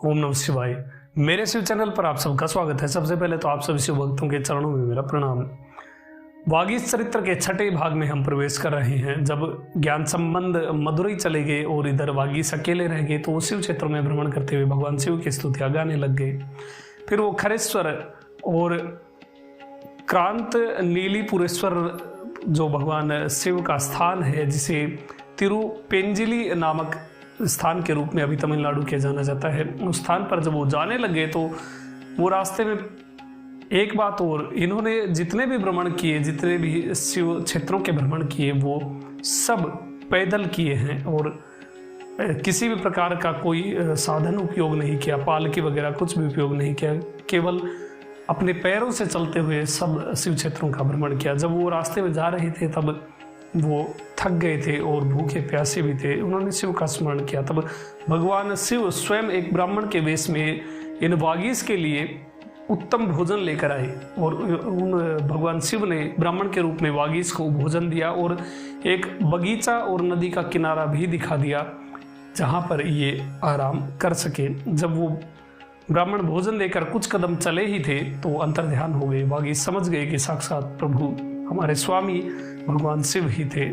ओम नमः शिवाय। मेरे शिव चैनल पर आप सबका स्वागत है। सबसे पहले तो आप सभी शिव भक्तों के चरणों में मेरा प्रणाम। वागीश चरित्र के छठे भाग में हम प्रवेश कर रहे हैं। जब ज्ञान संबंध मदुरई चले गए और इधर वागीश अकेले रह गए तो वो शिव क्षेत्र में भ्रमण करते हुए भगवान शिव की स्तुतियां गाने लग गए। फिर वो खरेश्वर और क्रांत नीलीपुरेश्वर जो भगवान शिव का स्थान है, जिसे तिरुपेंजिली नामक स्थान के रूप में अभी तमिलनाडु के जाना जाता है, उस स्थान पर जब वो जाने लगे तो वो रास्ते में एक बात और, इन्होंने जितने भी भ्रमण किए, जितने भी शिव क्षेत्रों के भ्रमण किए, वो सब पैदल किए हैं और किसी भी प्रकार का कोई साधन उपयोग नहीं किया, पालकी वगैरह कुछ भी उपयोग नहीं किया, केवल अपने पैरों से चलते हुए सब शिव क्षेत्रों का भ्रमण किया। जब वो रास्ते में जा रहे थे तब वो थक गए थे और भूखे प्यासे भी थे। उन्होंने शिव का स्मरण किया। तब भगवान शिव स्वयं एक ब्राह्मण के वेश में इन वागीश के लिए उत्तम भोजन लेकर आए और उन भगवान शिव ने ब्राह्मण के रूप में वागीश को भोजन दिया और एक बगीचा और नदी का किनारा भी दिखा दिया जहाँ पर ये आराम कर सके। जब वो ब्राह्मण भोजन लेकर कुछ कदम चले ही थे तो अंतर्ध्यान हो गए। वागीश समझ गए कि साक्षात प्रभु हमारे स्वामी भगवान शिव ही थे।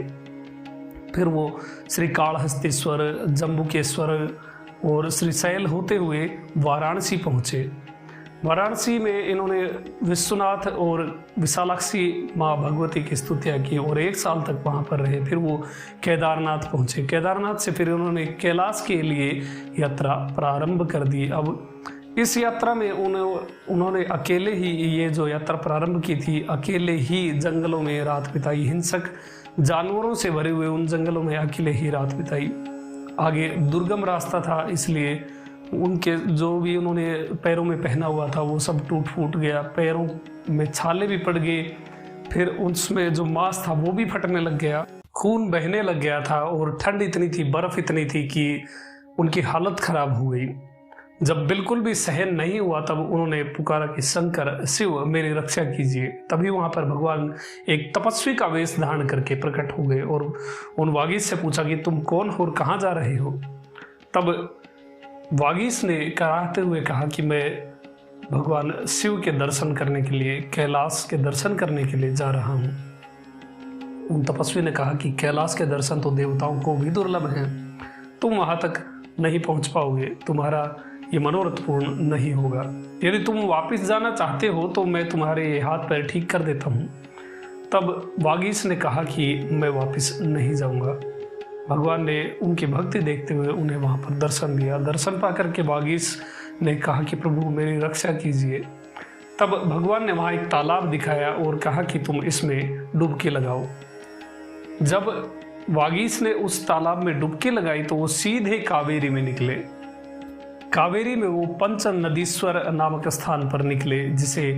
फिर वो श्री कालहस्तीश्वर, जम्बुकेश्वर और श्रीशैल होते हुए वाराणसी पहुँचे। वाराणसी में इन्होंने विश्वनाथ और विशालाक्षी माँ भगवती की स्तुतियाँ की और 1 साल तक वहाँ पर रहे। फिर वो केदारनाथ पहुँचे। केदारनाथ से फिर उन्होंने कैलाश के लिए यात्रा प्रारंभ कर दी। अब इस यात्रा में उन्होंने अकेले ही ये जो यात्रा प्रारंभ की थी, अकेले ही जंगलों में रात बिताई। हिंसक जानवरों से भरे हुए उन जंगलों में अकेले ही रात बिताई। आगे दुर्गम रास्ता था, इसलिए उनके जो भी उन्होंने पैरों में पहना हुआ था वो सब टूट फूट गया, पैरों में छाले भी पड़ गए। फिर उसमें जो मांस था वो भी फटने लग गया, खून बहने लग गया था और ठंड इतनी थी, बर्फ इतनी थी कि उनकी हालत खराब हो गई। जब बिल्कुल भी सहन नहीं हुआ तब उन्होंने पुकारा कि शंकर शिव मेरी रक्षा कीजिए। तभी वहां पर भगवान एक तपस्वी का वेश धारण करके प्रकट हो गए और उन वागीश से पूछा कि तुम कौन हो और कहाँ जा रहे हो। तब वागीश ने कराहते हुए कहा कि मैं भगवान शिव के दर्शन करने के लिए, कैलाश के दर्शन करने के लिए जा रहा हूँ। उन तपस्वी ने कहा कि कैलाश के दर्शन तो देवताओं को भी दुर्लभ हैं, तुम वहां तक नहीं पहुंच पाओगे, तुम्हारा ये मनोरथ पूर्ण नहीं होगा। यदि तुम वापस जाना चाहते हो तो मैं तुम्हारे ये हाथ पैर ठीक कर देता हूँ। तब वागीश ने कहा कि मैं वापस नहीं जाऊंगा। भगवान ने उनकी भक्ति देखते हुए उन्हें वहां पर दर्शन दिया। दर्शन पा करके वागीश ने कहा कि प्रभु मेरी रक्षा कीजिए। तब भगवान ने वहां एक तालाब दिखाया और कहा कि तुम इसमें डुबकी लगाओ। जब वागीश ने उस तालाब में डुबकी लगाई तो वो सीधे कावेरी में निकले। कावेरी में वो पंच नदीश्वर नामक स्थान पर निकले, जिसे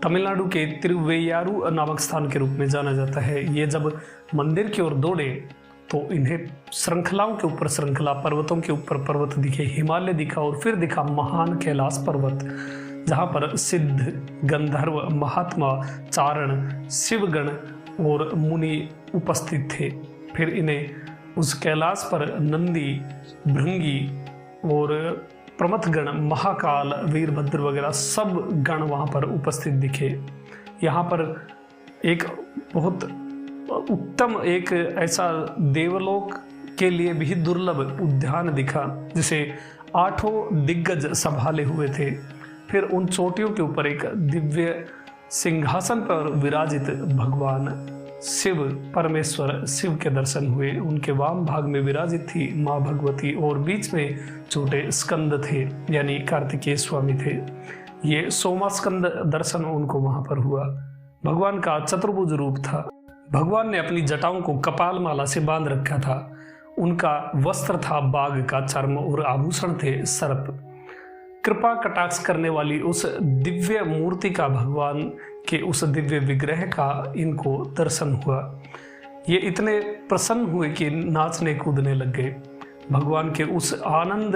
तमिलनाडु के तिरुवैयारू नामक स्थान के रूप में जाना जाता है। ये जब मंदिर की ओर दौड़े तो इन्हें श्रृंखलाओं के ऊपर श्रृंखला, पर्वतों के ऊपर पर्वत दिखे, हिमालय दिखा और फिर दिखा महान कैलाश पर्वत, जहाँ पर सिद्ध, गंधर्व, महात्मा, चारण, शिवगण और मुनि उपस्थित थे। फिर इन्हें उस कैलाश पर नंदी, भृंगी और प्रमथगण, महाकाल, वीरभद्र वगैरह सब गण वहाँ पर उपस्थित दिखे। यहाँ पर एक बहुत उत्तम, एक ऐसा देवलोक के लिए भी दुर्लभ उद्यान दिखा, जिसे 8 दिग्गज संभाले हुए थे। फिर उन चोटियों के ऊपर एक दिव्य सिंहासन पर विराजित भगवान शिव, परमेश्वर शिव के दर्शन हुए। उनके वाम भाग में विराजित थी माँ भगवती और बीच में छोटे स्कंद थे, यानी कार्तिकेय स्वामी थे। ये सोमा स्कंद दर्शन उनको वहां पर हुआ। भगवान का चतुर्भुज रूप था। भगवान ने अपनी जटाओं को कपाल माला से बांध रखा था। उनका वस्त्र था बाघ का चर्म और आभूषण थे सर्प। कृपा कटाक्ष करने वाली उस दिव्य मूर्ति का, भगवान के उस दिव्य विग्रह का इनको दर्शन हुआ। ये इतने प्रसन्न हुए कि नाचने कूदने लग गए। भगवान के उस आनंद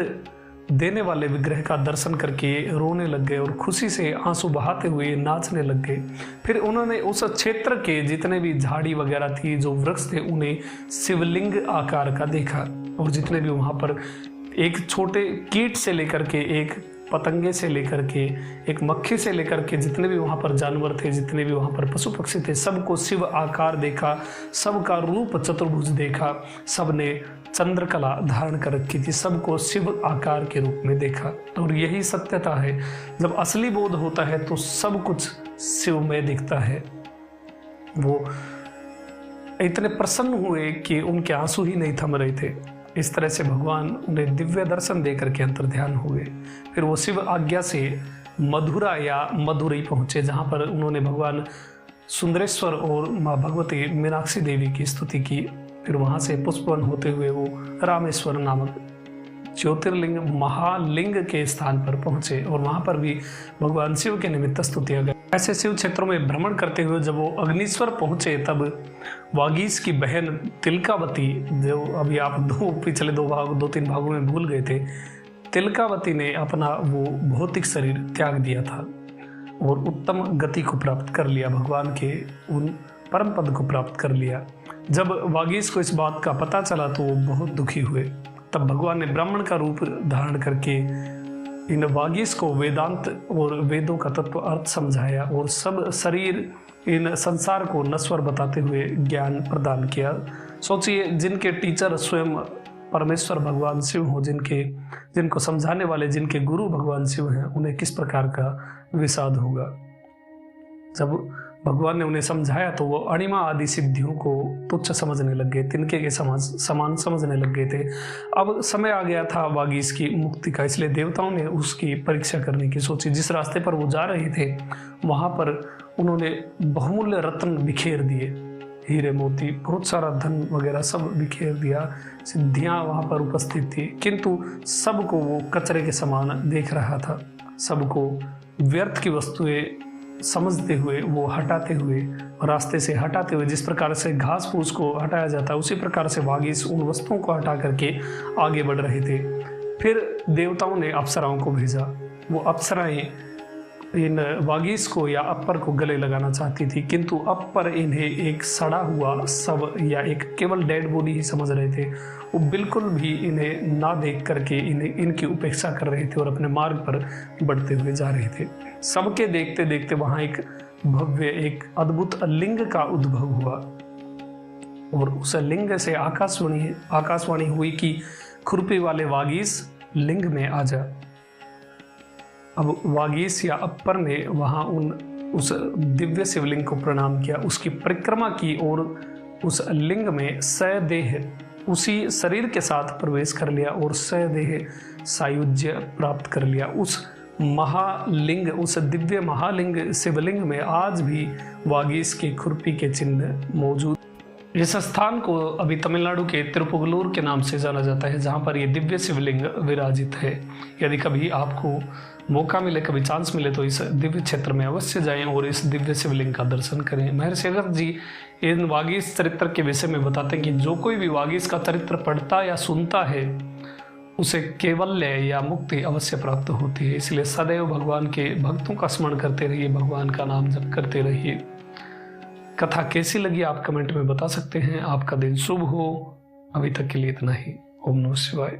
देने वाले विग्रह का दर्शन करके रोने लग गए और खुशी से आंसू बहाते हुए नाचने लग गए। फिर उन्होंने उस क्षेत्र के जितने भी झाड़ी वगैरह थी, जो वृक्ष थे, उन्हें शिवलिंग आकार का देखा और जितने भी वहाँ पर एक छोटे कीट से लेकर के, एक पतंगे से लेकर के, एक मक्खी से लेकर के जितने भी वहाँ पर जानवर थे, जितने भी वहाँ पर पशु पक्षी थे, सबको शिव आकार देखा, सबका रूप चतुर्भुज देखा, सबने चंद्रकला धारण कर रखी थी, सबको शिव आकार के रूप में देखा। और यही सत्यता है, जब असली बोध होता है तो सब कुछ शिवमय दिखता है। वो इतने प्रसन्न हुए कि उनके आंसू ही नहीं थम रहे थे। इस तरह से भगवान उन्हें दिव्य दर्शन देकर के अंतर ध्यान हुए। फिर वो शिव आज्ञा से मधुरा या मधुरई पहुँचे, जहाँ पर उन्होंने भगवान सुंदरेश्वर और माँ भगवती मीनाक्षी देवी की स्तुति की। फिर वहाँ से पुष्पवन होते हुए वो रामेश्वर नामक ज्योतिर्लिंग महालिंग के स्थान पर पहुँचे और वहाँ पर भी भगवान शिव के निमित्त स्तुतियाँ गई। ऐसे शिव क्षेत्रों में भ्रमण करते हुए जब वो अग्निश्वर पहुँचे, तब वागीश की बहन तिलकावती, जो अभी आप पिछले 2-3 भागों में भूल गए थे, तिलकावती ने अपना वो भौतिक शरीर त्याग दिया था और उत्तम गति को प्राप्त कर लिया, भगवान के उन परम पद को प्राप्त कर लिया। जब वागीश को इस बात का पता चला तो वो बहुत दुखी हुए। तब भगवान ने ब्राह्मण का रूप धारण करके इन वागीश को वेदांत और वेदों का तत्व अर्थ समझाया और सब शरीर इन संसार को नश्वर बताते हुए ज्ञान प्रदान किया। सोचिए, जिनके टीचर स्वयं परमेश्वर भगवान शिव हो, जिनको समझाने वाले, जिनके गुरु भगवान शिव हैं, उन्हें किस प्रकार का विषाद होगा। जब भगवान ने उन्हें समझाया तो वो अणिमा आदि सिद्धियों को तुच्छ समझने लग गए, तिनके के समान समझने लग गए थे। अब समय आ गया था वागीश की मुक्ति का, इसलिए देवताओं ने उसकी परीक्षा करने की सोची। जिस रास्ते पर वो जा रहे थे वहाँ पर उन्होंने बहुमूल्य रत्न बिखेर दिए, हीरे मोती, बहुत सारा धन वगैरह सब बिखेर दिया। सिद्धियाँ वहाँ पर उपस्थित थी, किंतु सबको वो कचरे के समान देख रहा था। सबको व्यर्थ की वस्तुएं समझते हुए वो हटाते हुए, रास्ते से हटाते हुए, जिस प्रकार से घास फूस को हटाया जाता है उसी प्रकार से वागीश उन वस्तुओं को हटा करके आगे बढ़ रहे थे। फिर देवताओं ने अप्सराओं को भेजा। वो अप्सराएं इन वागीश को या अप्पर को गले लगाना चाहती थी, किंतु अप्पर इन्हें एक सड़ा हुआ शव या एक केवल डेड बॉडी ही समझ रहे थे। वो बिल्कुल भी इन्हें ना देख करके इनकी उपेक्षा कर रहे थे और अपने मार्ग पर बढ़ते हुए जा रहे थे। सबके देखते देखते वहाँ एक भव्य, एक अद्भुत लिंग का उद्भव हुआ और उस लिंग से आकाशवाणी हुई कि खुरपी वाले वागीश लिंग में आ जा। अब वागीश या अप्पर ने वहाँ उस दिव्य शिवलिंग को प्रणाम किया, उसकी परिक्रमा की और उस लिंग में सदेह, उसी शरीर के साथ प्रवेश कर लिया और सदेह सायुज्य प्राप्त कर लिया। उस महालिंग, उस दिव्य महालिंग शिवलिंग में आज भी वागीश के खुरपी के चिन्ह मौजूद। इस स्थान को अभी तमिलनाडु के तिरुपुगलूर के नाम से जाना जाता है, जहाँ पर ये दिव्य शिवलिंग विराजित है। यदि कभी आपको मौका मिले, कभी चांस मिले तो इस दिव्य क्षेत्र में अवश्य जाएं और इस दिव्य शिवलिंग का दर्शन करें। महर्षि अगस्त्य जी इन वागीश चरित्र के विषय में बताते हैं कि जो कोई भी वागीश का चरित्र पढ़ता या सुनता है उसे केवल्य या मुक्ति अवश्य प्राप्त होती है। इसलिए सदैव भगवान के भक्तों का स्मरण करते रहिए, भगवान का नाम जप करते रहिए। कथा कैसी लगी आप कमेंट में बता सकते हैं। आपका दिन शुभ हो। अभी तक के लिए इतना ही। ओम नमः शिवाय।